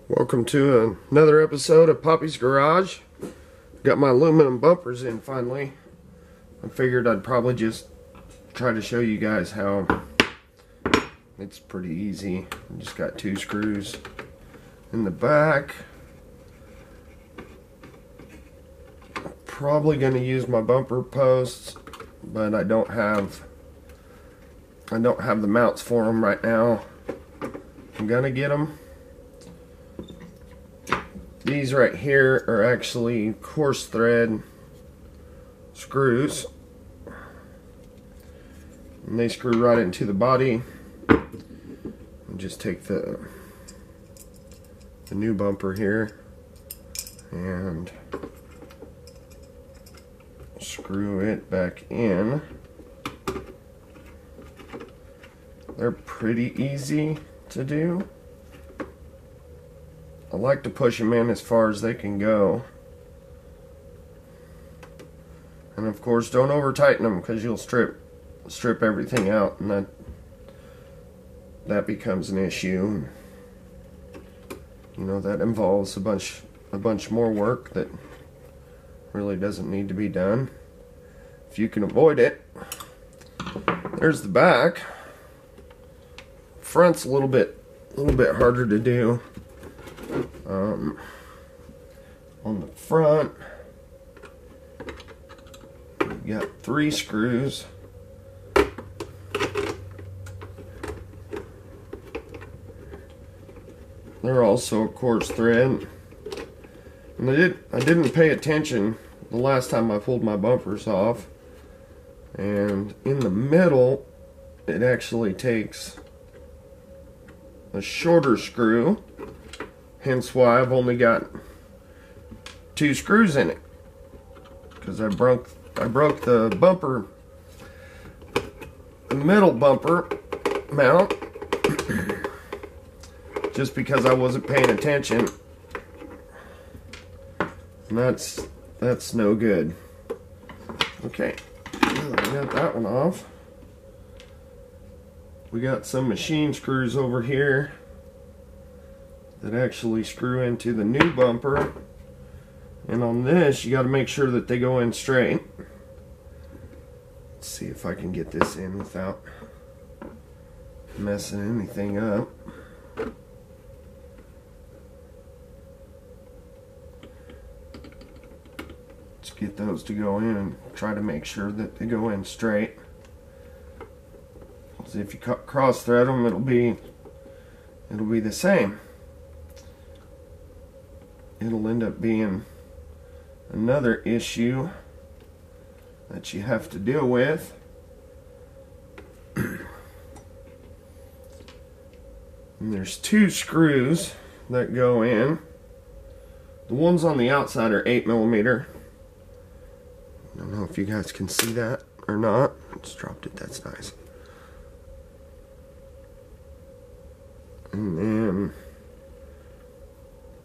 Welcome to another episode of Poppy's Garage. Got my aluminum bumpers in finally. I figured I'd probably just try to show you guys how it's pretty easy. I just got 2 screws in the back. Probably going to use my bumper posts, but I don't have the mounts for them right now. I'm gonna get them. These right here are actually coarse thread screws, and they screw right into the body. And just take the new bumper here and screw it back in. They're pretty easy to do. I like to push them in as far as they can go. And of course, don't over tighten them because you'll strip everything out, and that becomes an issue. You know, that involves a bunch more work that really doesn't need to be done if you can avoid it. There's the back. Front's a little bit harder to do. On the front, you got 3 screws. They're also coarse thread, and I didn't pay attention the last time I pulled my bumpers off. And in the middle, it actually takes a shorter screw. Hence why I've only got 2 screws in it, because I broke the bumper, the middle bumper mount, just because I wasn't paying attention, and that's no good. Okay, well, I got that one off. We got some machine screws over here that actually screw into the new bumper, and on this you got to make sure that they go in straight. Let's see if I can get this in without messing anything up. Let's get those to go in and try to make sure that they go in straight. So if you cross thread them, it'll be the same. It'll end up being another issue that you have to deal with. And there's 2 screws that go in. The ones on the outside are 8mm. I don't know if you guys can see that or not. Just dropped it, that's nice. And then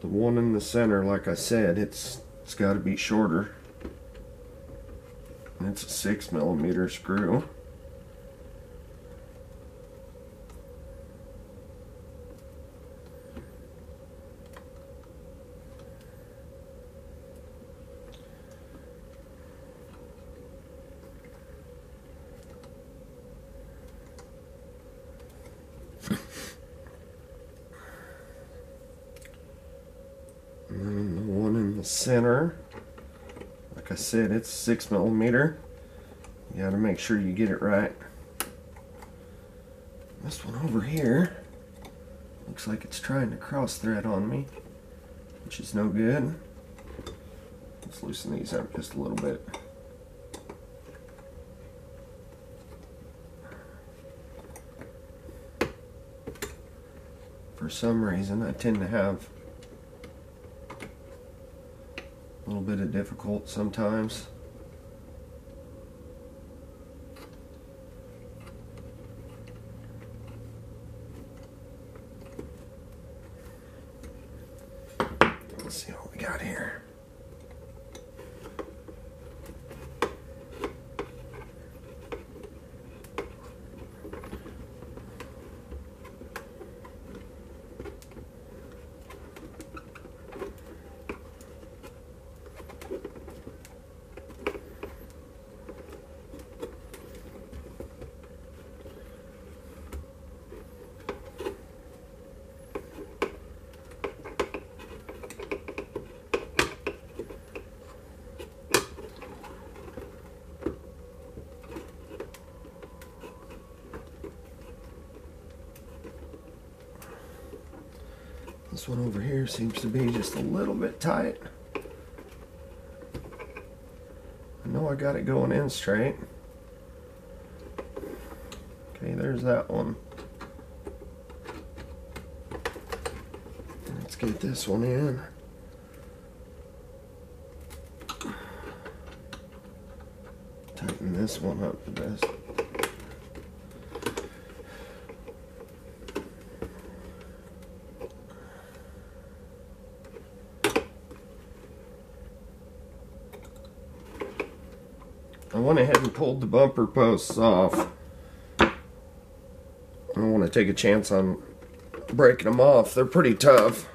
the one in the center, like I said, it's got to be shorter. And it's a 6mm screw. And the one in the center, like I said, it's 6mm. You gotta make sure you get it right. This one over here looks like it's trying to cross thread on me, which is no good. Let's loosen these up just a little bit. For some reason, I tend to have a little bit of difficult sometimes. Let's see what we got here. This one over here seems to be just a little bit tight. I know I got it going in straight. Okay, there's that one. Let's get this one in. Tighten this one up the best. I went ahead and pulled the bumper posts off. I don't want to take a chance on breaking them off. They're pretty tough.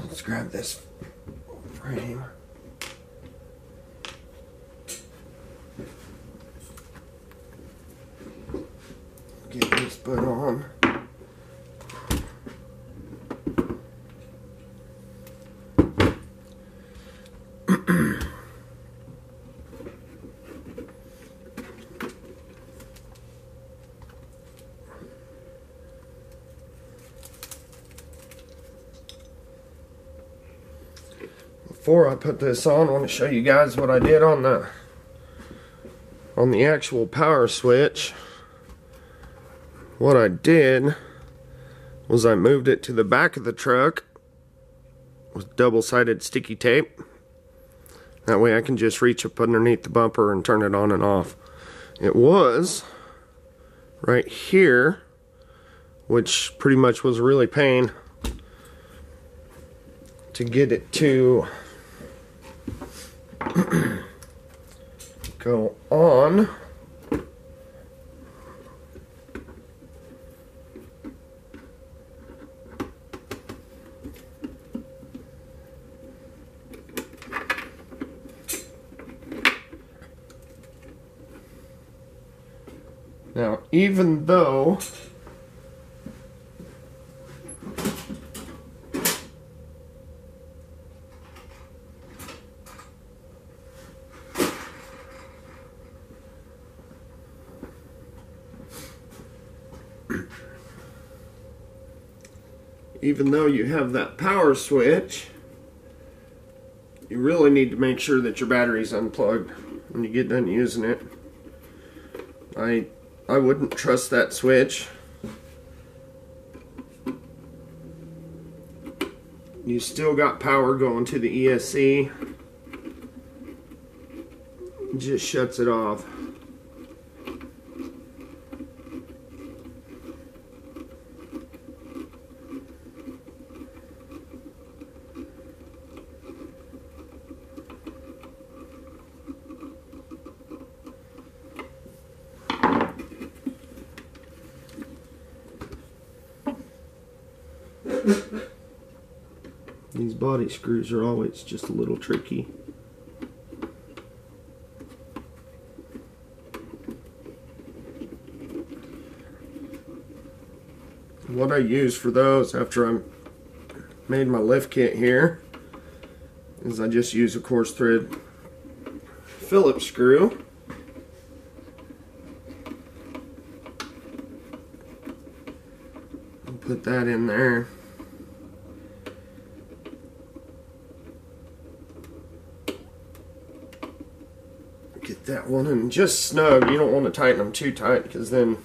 Let's grab this frame. Get this put on. Before I put this on, I want to show you guys what I did on the actual power switch. What I did was I moved it to the back of the truck with double-sided sticky tape. That way I can just reach up underneath the bumper and turn it on and off. It was right here, which pretty much was really pain to get it to go on. Now, even though you have that power switch, you really need to make sure that your battery's unplugged when you get done using it. I wouldn't trust that switch. You still got power going to the ESC. It just shuts it off. These body screws are always just a little tricky. What I use for those after I made my lift kit here is I just use a coarse thread Phillips screw. And put that in there. Get that one in just snug. You don't want to tighten them too tight because then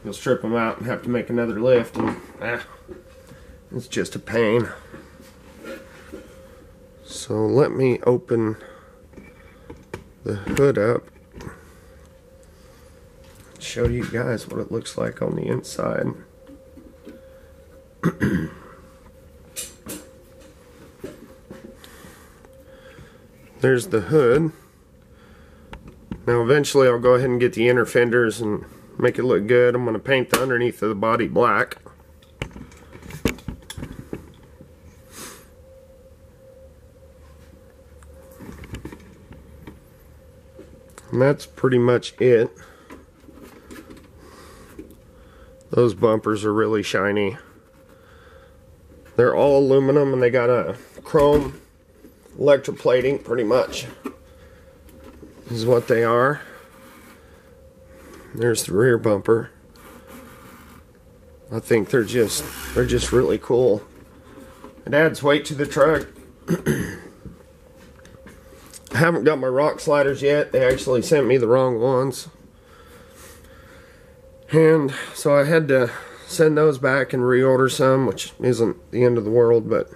you'll strip them out and have to make another lift, and it's just a pain. So let me open the hood up and show you guys what it looks like on the inside. There's the hood. Now eventually I'll go ahead and get the inner fenders and make it look good. I'm going to paint the underneath of the body black. And that's pretty much it. Those bumpers are really shiny. They're all aluminum and they got a chrome electroplating pretty much. Is what they are. There's the rear bumper. I think they're just really cool. It adds weight to the truck. I haven't got my rock sliders yet. They actually sent me the wrong ones. And so I had to send those back and reorder some, which isn't the end of the world, but...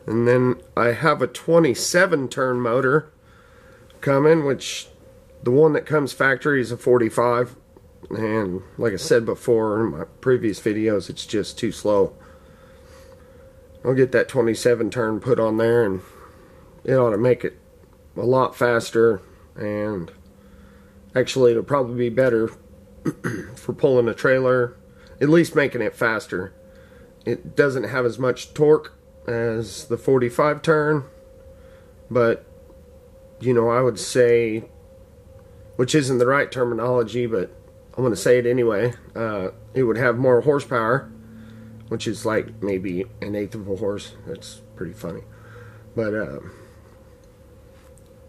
And then I have a 27 turn motor coming, which the one that comes factory is a 45. And like I said before in my previous videos, it's just too slow. I'll get that 27 turn put on there, and it ought to make it a lot faster, and actually it'll probably be better for pulling a trailer, at least making it faster. It doesn't have as much torque as the 45 turn, but you know, I would say, which isn't the right terminology, but I'm going to say it anyway, it would have more horsepower, which is like maybe 1/8 of a horse. That's pretty funny. But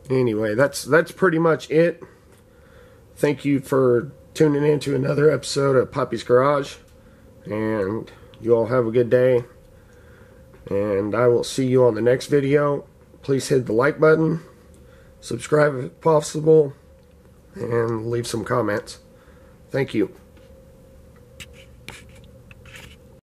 anyway, that's pretty much it. Thank you for tuning in to another episode of Poppy's Garage, and you all have a good day, and I will see you on the next video. Please hit the like button, subscribe if possible, and leave some comments. Thank you.